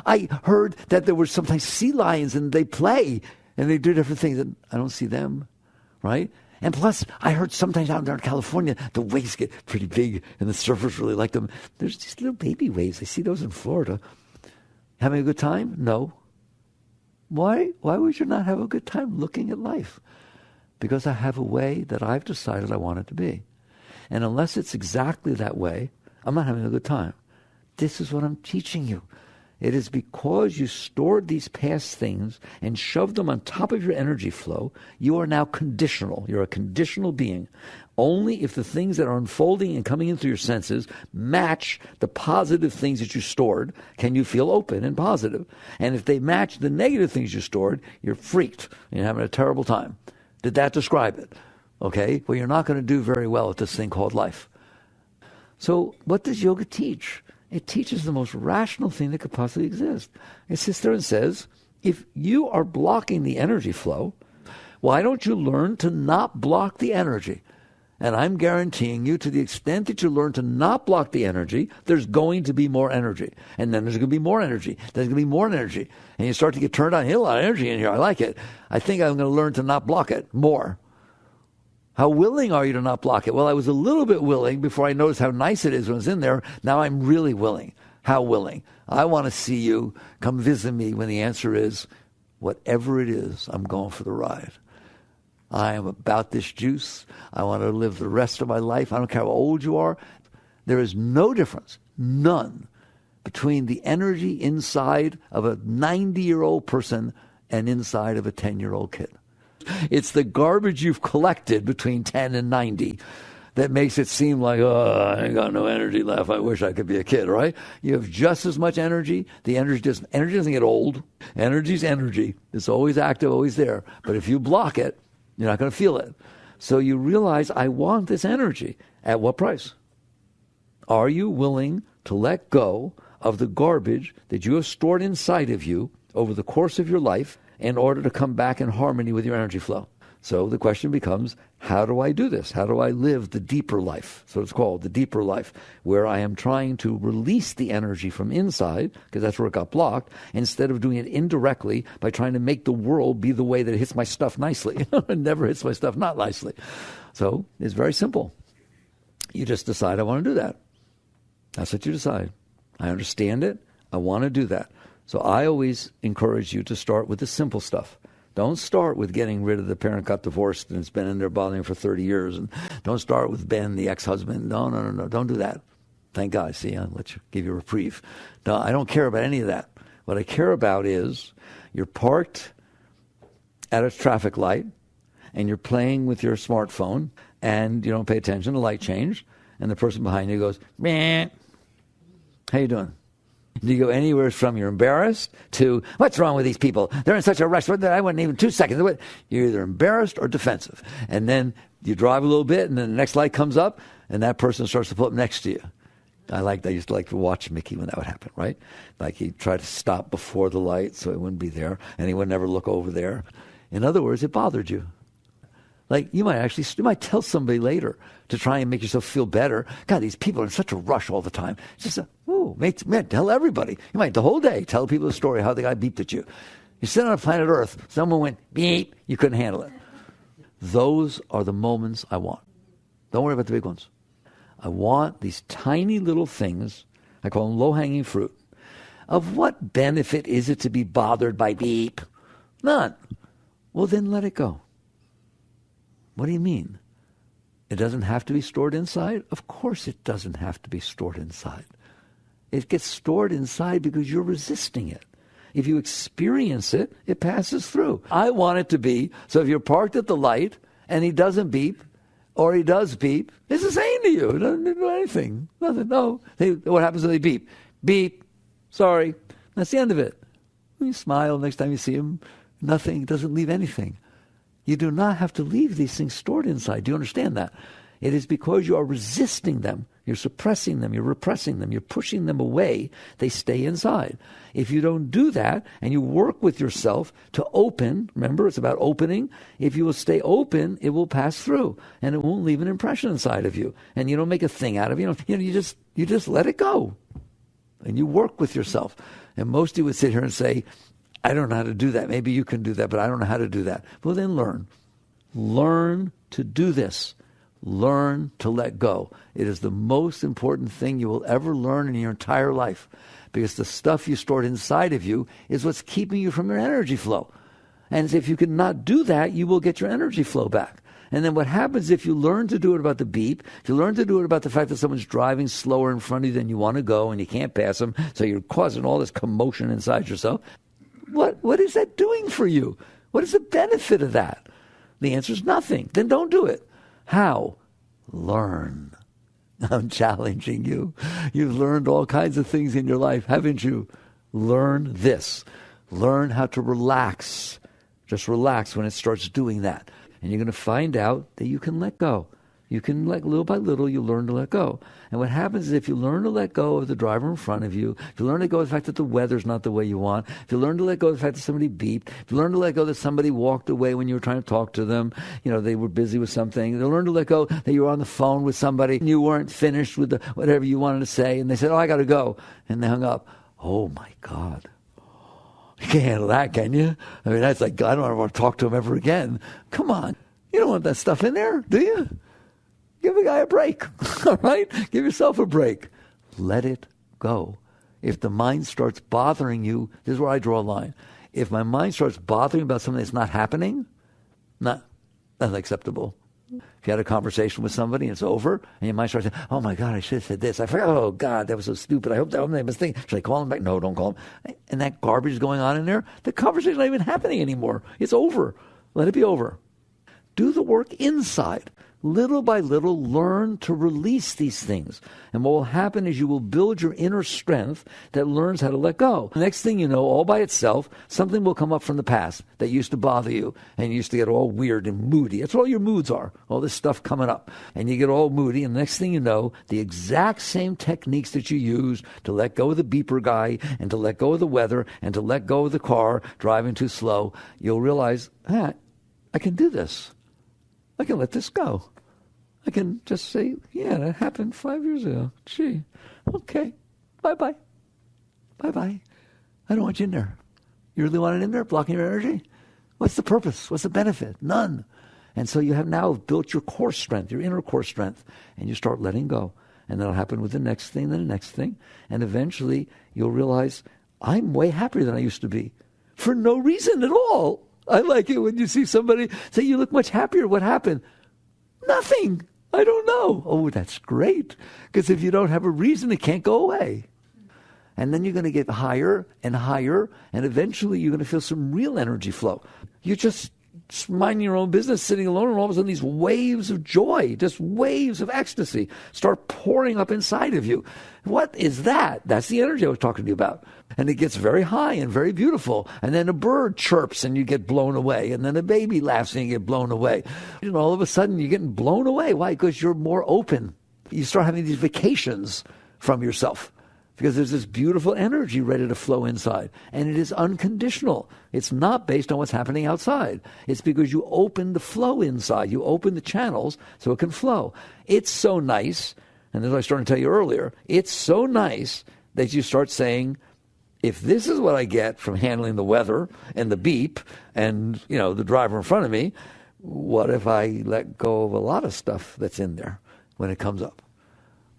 I heard that there were sometimes sea lions, and they play, and they do different things, and I don't see them, right? And plus, I heard sometimes out there in California, the waves get pretty big, and the surfers really like them. There's these little baby waves. I see those in Florida. Having a good time? No. Why would you not have a good time looking at life? Because I have a way that I've decided I want it to be. And unless it's exactly that way, I'm not having a good time. This is what I'm teaching you. It is because you stored these past things and shoved them on top of your energy flow, you are now conditional. You're a conditional being. Only if the things that are unfolding and coming in through your senses match the positive things that you stored can you feel open and positive. And if they match the negative things you stored, you're freaked. You're having a terrible time. Did that describe it? Okay? Well, you're not going to do very well at this thing called life. So what does yoga teach? It teaches the most rational thing that could possibly exist. It sits there and says, if you are blocking the energy flow, why don't you learn to not block the energy? And I'm guaranteeing you, to the extent that you learn to not block the energy, there's going to be more energy. And then there's going to be more energy. There's going to be more energy. And you start to get turned on. A lot of energy in here. I like it. I think I'm going to learn to not block it more. How willing are you to not block it? Well, I was a little bit willing before I noticed how nice it is when it's in there. Now I'm really willing. How willing? I want to see you. Come visit me when the answer is, whatever it is, I'm going for the ride. I am about this juice. I want to live the rest of my life. I don't care how old you are. There is no difference, none, between the energy inside of a 90-year-old person and inside of a 10-year-old kid. It's the garbage you've collected between 10 and 90 that makes it seem like, oh, I ain't got no energy left. I wish I could be a kid, right? You have just as much energy. The energy doesn't get old. Energy's energy. It's always active, always there. But if you block it, you're not going to feel it. So you realize, I want this energy. At what price? Are you willing to let go of the garbage that you have stored inside of you over the course of your life in order to come back in harmony with your energy flow? So the question becomes, how do I do this? How do I live the deeper life? So it's called the deeper life, where I am trying to release the energy from inside, because that's where it got blocked, instead of doing it indirectly by trying to make the world be the way that it hits my stuff nicely. It never hits my stuff not nicely. So it's very simple. You just decide, I want to do that. That's what you decide. I understand it. I want to do that. So I always encourage you to start with the simple stuff. Don't start with getting rid of the parent got divorced and it's been in there bothering for 30 years. And don't start with Ben, the ex-husband. No. Don't do that. Thank God. See, I'll give you a reprieve. No, I don't care about any of that. What I care about is you're parked at a traffic light and you're playing with your smartphone and you don't pay attention to light change. And the person behind you goes, meh. How you doing? Do you go anywhere from you're embarrassed to, what's wrong with these people? They're in such a rush. I wasn't even 2 seconds. You're either embarrassed or defensive. And then you drive a little bit, and then the next light comes up, and that person starts to pull up next to you. I used to like to watch Mickey when that would happen, right? Like he'd try to stop before the light so he wouldn't be there, and he would never look over there. In other words, it bothered you. Like you might tell somebody later to try and make yourself feel better. God, these people are in such a rush all the time. It's just tell everybody. You might the whole day tell people the story how the guy beeped at you. You sit on planet Earth, someone went beep, you couldn't handle it. Those are the moments I want. Don't worry about the big ones. I want these tiny little things, I call them low-hanging fruit. Of what benefit is it to be bothered by beep? None. Well, then let it go. What do you mean? It doesn't have to be stored inside? Of course it doesn't have to be stored inside. It gets stored inside because you're resisting it. If you experience it, it passes through. I want it to be, so if you're parked at the light and he doesn't beep, or he does beep, it's the same to you. It doesn't do anything. Nothing. No. What happens when they beep? Beep. Sorry. That's the end of it. You smile next time you see him. Nothing. Doesn't leave anything. You do not have to leave these things stored inside. Do you understand that? It is because you are resisting them. You're suppressing them. You're repressing them. You're pushing them away. They stay inside. If you don't do that and you work with yourself to open, remember it's about opening. If you will stay open, it will pass through and it won't leave an impression inside of you. And you don't make a thing out of it. You just let it go. And you work with yourself. And most of you would sit here and say, I don't know how to do that. Maybe you can do that, but I don't know how to do that. Well, then learn. Learn to do this. Learn to let go. It is the most important thing you will ever learn in your entire life, because the stuff you stored inside of you is what's keeping you from your energy flow. And if you cannot do that, you will get your energy flow back. And then what happens if you learn to do it about the beep, if you learn to do it about the fact that someone's driving slower in front of you than you want to go and you can't pass them, so you're causing all this commotion inside yourself, what is that doing for you? What is the benefit of that? The answer is nothing. Then don't do it. How? Learn. I'm challenging you. You've learned all kinds of things in your life, haven't you? Learn this. Learn how to relax. Just relax when it starts doing that. And you're going to find out that you can let go. You can little by little, you learn to let go. And what happens is if you learn to let go of the driver in front of you, if you learn to let go of the fact that the weather's not the way you want, if you learn to let go of the fact that somebody beeped, if you learn to let go that somebody walked away when you were trying to talk to them, they were busy with something, you learn to let go that you were on the phone with somebody and you weren't finished with whatever you wanted to say, and they said, I got to go, and they hung up. Oh my God. You can't handle that, can you? I mean, that's like, I don't want to talk to him ever again. Come on. You don't want that stuff in there, do you? Give a guy a break, all right? Give yourself a break. Let it go. If the mind starts bothering you, this is where I draw a line. If my mind starts bothering about something that's not happening, that's acceptable. If you had a conversation with somebody and it's over, and your mind starts saying, oh my God, I should have said this. I forgot, oh God, that was so stupid. I hope that wasn't a mistake. Should I call him back? No, don't call him. And that garbage is going on in there, the conversation's not even happening anymore. It's over. Let it be over. Do the work inside. Little by little, learn to release these things. And what will happen is you will build your inner strength that learns how to let go. The next thing you know, all by itself, something will come up from the past that used to bother you, and you used to get all weird and moody. That's what all your moods are, all this stuff coming up. And you get all moody, and the next thing you know, the exact same techniques that you use to let go of the beeper guy, and to let go of the weather, and to let go of the car driving too slow, you'll realize, I can do this. I can let this go. I can just say, yeah, that happened 5 years ago. Gee, okay, bye-bye. Bye-bye. I don't want you in there. You really want it in there, blocking your energy? What's the purpose? What's the benefit? None. And so you have now built your core strength, your inner core strength, and you start letting go. And that'll happen with the next thing, then the next thing. And eventually you'll realize, I'm way happier than I used to be. For no reason at all. I like it when you see somebody say, you look much happier. What happened? Nothing. I don't know. Oh, that's great. Because if you don't have a reason, it can't go away. And then you're going to get higher and higher, and eventually you're going to feel some real energy flow. You just mind your own business, sitting alone, and all of a sudden these waves of joy, just waves of ecstasy, start pouring up inside of you. What is that? That's the energy I was talking to you about. And it gets very high and very beautiful. And then a bird chirps and you get blown away. And then a baby laughs and you get blown away. And all of a sudden you're getting blown away. Why? Because you're more open. You start having these vacations from yourself. Because there's this beautiful energy ready to flow inside. And it is unconditional. It's not based on what's happening outside. It's because you open the flow inside. You open the channels so it can flow. It's so nice, and as I started to tell you earlier, it's so nice that you start saying, if this is what I get from handling the weather and the beep and, the driver in front of me, what if I let go of a lot of stuff that's in there when it comes up?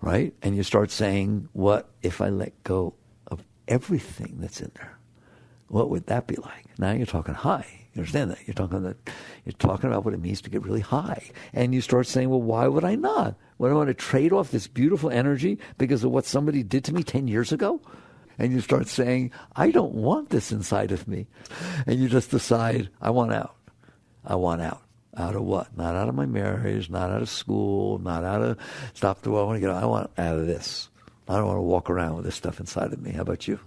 Right? And you start saying, what if I let go of everything that's in there? What would that be like? Now you're talking high. You understand that? You're talking about what it means to get really high. And you start saying, well, why would I not? Would I want to trade off this beautiful energy because of what somebody did to me 10 years ago? And you start saying, I don't want this inside of me. And you just decide, I want out. I want out. Out of what? Not out of my marriage, not out of school, not out of stop the world. I want to get. I want out of this. I don't want to walk around with this stuff inside of me. How about you?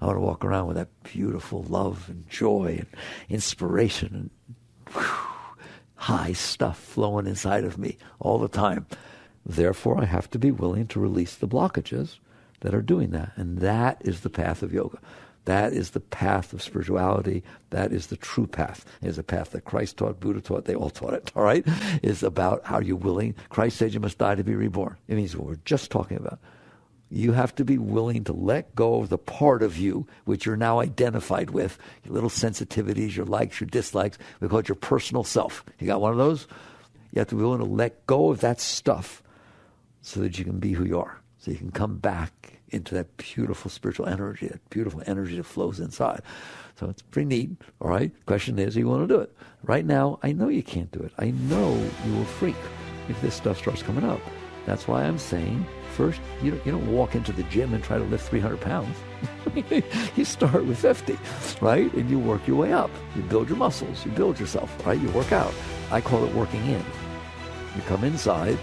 I want to walk around with that beautiful love and joy and inspiration and high stuff flowing inside of me all the time. Therefore, I have to be willing to release the blockages that are doing that. And that is the path of yoga. That is the path of spirituality. That is the true path. It is a path that Christ taught, Buddha taught, they all taught it, all right? It's about how you're willing. Christ said you must die to be reborn. It means what we're just talking about. You have to be willing to let go of the part of you which you're now identified with, your little sensitivities, your likes, your dislikes. We call it your personal self. You got one of those? You have to be willing to let go of that stuff so that you can be who you are, so you can come back into that beautiful spiritual energy, that beautiful energy that flows inside. So it's pretty neat, all right? Question is, do you want to do it? Right now, I know you can't do it. I know you will freak if this stuff starts coming up. That's why I'm saying, first, you don't walk into the gym and try to lift 300 pounds. You start with 50, right? And you work your way up. You build your muscles. You build yourself, right? You work out. I call it working in. You come inside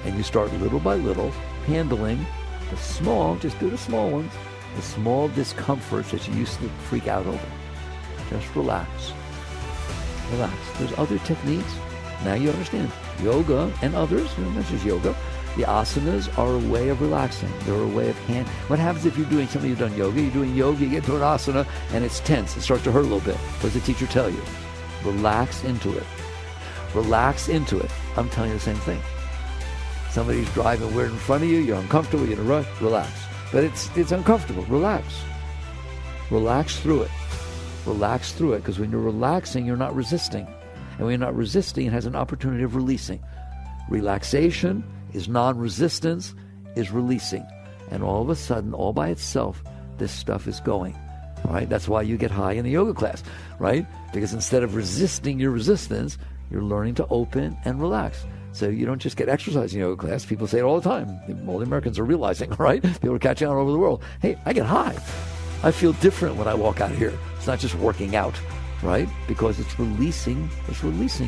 and you start little by little handling the small, just do the small ones, the small discomforts that you used to freak out over. Just relax. Relax. There's other techniques. Now you understand. Yoga and others, not just yoga, the asanas are a way of relaxing. They're a way of What happens if you're doing something, you've done yoga, you're doing yoga, you get to an asana, and it's tense. It starts to hurt a little bit. What does the teacher tell you? Relax into it. Relax into it. I'm telling you the same thing. Somebody's driving weird in front of you, you're uncomfortable, you're in a rush, relax. But it's uncomfortable, relax. Relax through it. Relax through it, because when you're relaxing, you're not resisting. And when you're not resisting, it has an opportunity of releasing. Relaxation is non-resistance, is releasing. And all of a sudden, all by itself, this stuff is going. Right? That's why you get high in the yoga class, right? Because instead of resisting your resistance, you're learning to open and relax. So you don't just get exercise in yoga class. People say it all the time. All the Americans are realizing, right? People are catching on all over the world. Hey, I get high. I feel different when I walk out of here. It's not just working out, right? Because it's releasing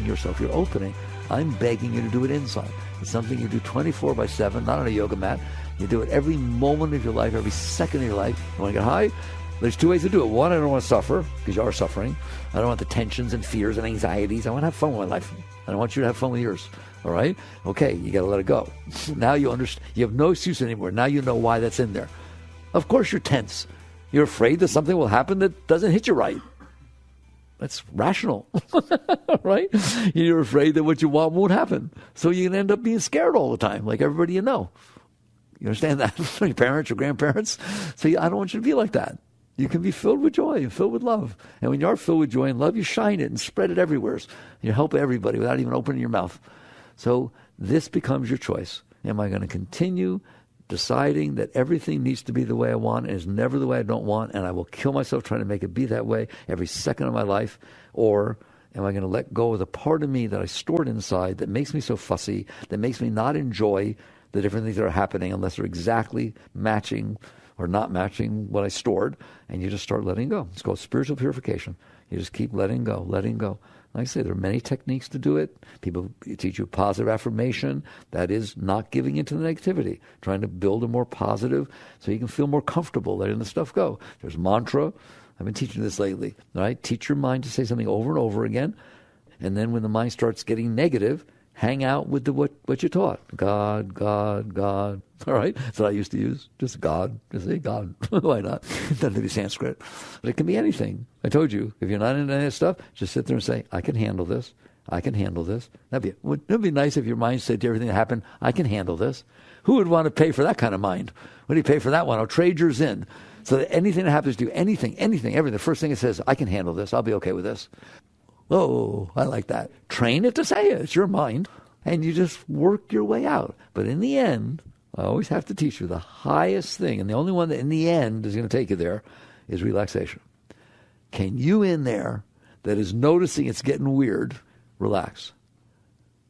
yourself. You're opening. I'm begging you to do it inside. It's something you do 24/7, not on a yoga mat. You do it every moment of your life, every second of your life. You want to get high? There's two ways to do it. One, I don't want to suffer, because you are suffering. I don't want the tensions and fears and anxieties. I want to have fun with my life. I don't want you to have fun with yours. All right? Okay, you got to let it go. Now you understand. You have no excuse anymore. Now you know why that's in there. Of course you're tense. You're afraid that something will happen that doesn't hit you right. That's rational, right? You're afraid that what you want won't happen. So you're going to end up being scared all the time, like everybody you know. You understand that? Your parents, your grandparents. So I don't want you to be like that. You can be filled with joy and filled with love. And when you are filled with joy and love, you shine it and spread it everywhere. You help everybody without even opening your mouth. So this becomes your choice. Am I going to continue deciding that everything needs to be the way I want and is never the way I don't want, and I will kill myself trying to make it be that way every second of my life? Or am I going to let go of the part of me that I stored inside that makes me so fussy, that makes me not enjoy the different things that are happening unless they're exactly matching or not matching what I stored, and you just start letting go. It's called spiritual purification. You just keep letting go, letting go. Like I say, there are many techniques to do it. People teach you positive affirmation. That is not giving into the negativity, trying to build a more positive so you can feel more comfortable letting the stuff go. There's mantra. I've been teaching this lately. Right? Teach your mind to say something over and over again. And then when the mind starts getting negative, hang out with what you taught. God, God, God. All right? That's what I used to use. Just God. Just say God. Why not? It doesn't have to be Sanskrit. But it can be anything. I told you, if you're not into any of this stuff, just sit there and say, I can handle this. I can handle this. It'd be nice if your mind said to everything that happened, I can handle this. Who would want to pay for that kind of mind? What do you pay for that one? I'll trade yours in. So that anything that happens to you, anything, everything, the first thing it says, I can handle this. I'll be okay with this. Oh, I like that. Train it to say it. It's your mind. And you just work your way out. But in the end, I always have to teach you the highest thing, and the only one that in the end is going to take you there, is relaxation. Can you in there that is noticing it's getting weird, relax?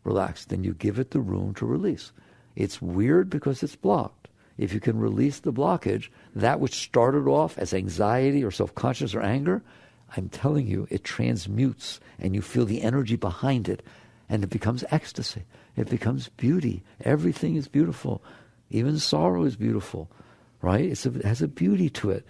Relax. Then you give it the room to release. It's weird because it's blocked. If you can release the blockage, that which started off as anxiety or self-conscious or anger, I'm telling you, it transmutes, and you feel the energy behind it, and it becomes ecstasy. It becomes beauty. Everything is beautiful. Even sorrow is beautiful, right? It has a beauty to it.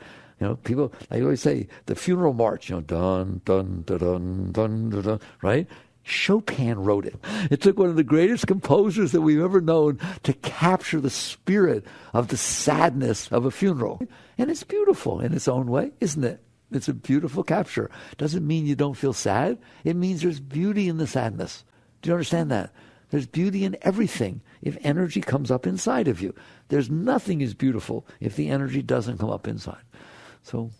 People, I always say, the funeral march, dun, dun, dun, dun, dun, dun, dun, right? Chopin wrote it. It took one of the greatest composers that we've ever known to capture the spirit of the sadness of a funeral. And it's beautiful in its own way, isn't it? It's a beautiful capture. Doesn't mean you don't feel sad. It means there's beauty in the sadness. Do you understand that? There's beauty in everything if energy comes up inside of you. There's nothing as beautiful if the energy doesn't come up inside. So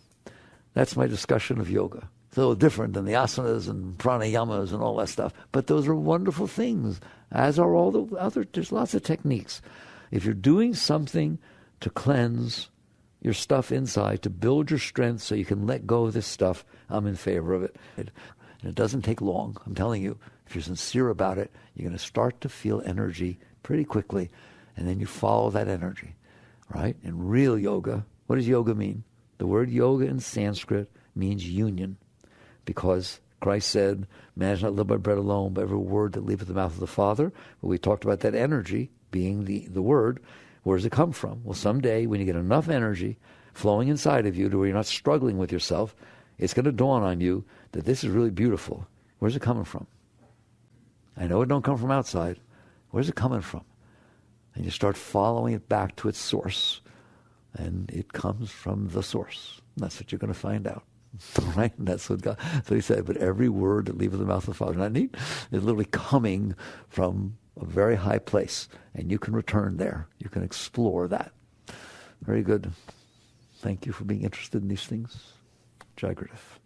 that's my discussion of yoga. It's a little different than the asanas and pranayamas and all that stuff. But those are wonderful things, as are all the other. There's lots of techniques. If you're doing something to cleanse your stuff inside, to build your strength so you can let go of this stuff, I'm in favor of it. And it doesn't take long. I'm telling you, if you're sincere about it, you're going to start to feel energy pretty quickly, and then you follow that energy, right? And real yoga, what does yoga mean? The word yoga in Sanskrit means union, because Christ said, man is not lived by bread alone, but every word that leaveth the mouth of the Father. But we talked about that energy being the word. Where does it come from? Well, someday when you get enough energy flowing inside of you to where you're not struggling with yourself, it's going to dawn on you that this is really beautiful. Where's it coming from? I know it don't come from outside. Where's it coming from? And you start following it back to its source. And it comes from the source. And that's what you're going to find out. Right? And that's what God, so he said, but every word that leaveth the mouth of the Father, not neat, is literally coming from a very high place. And you can return there. You can explore that. Very good. Thank you for being interested in these things. Jai Gurudev.